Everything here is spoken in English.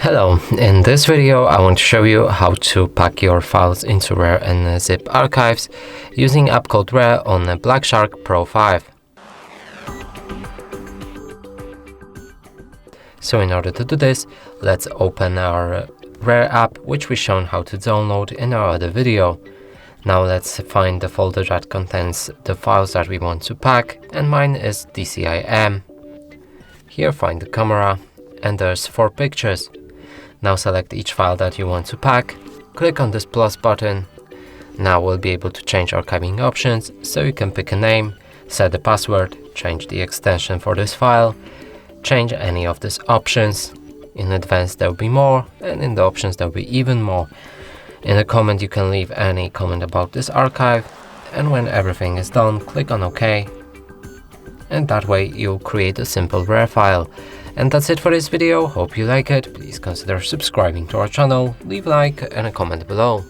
Hello, in this video I want to show you how to pack your files into RAR and zip archives using app called RAR on a Black Shark Pro 5. So in order to do this, let's open our RAR app, which we've shown how to download in our other video. Now let's find the folder that contains the files that we want to pack, and mine is DCIM. Here find the camera, and there's 4 pictures. Now select each file that you want to pack, click on this plus button. Now we'll be able to change archiving options, so you can pick a name, set the password, change the extension for this file, change any of these options. In advanced there will be more, and in the options there will be even more. In a comment you can leave any comment about this archive, and when everything is done, click on OK. And that way you'll create a simple RAR file. And that's it for this video. Hope you like it. Please consider subscribing to our channel, leave a like and a comment below.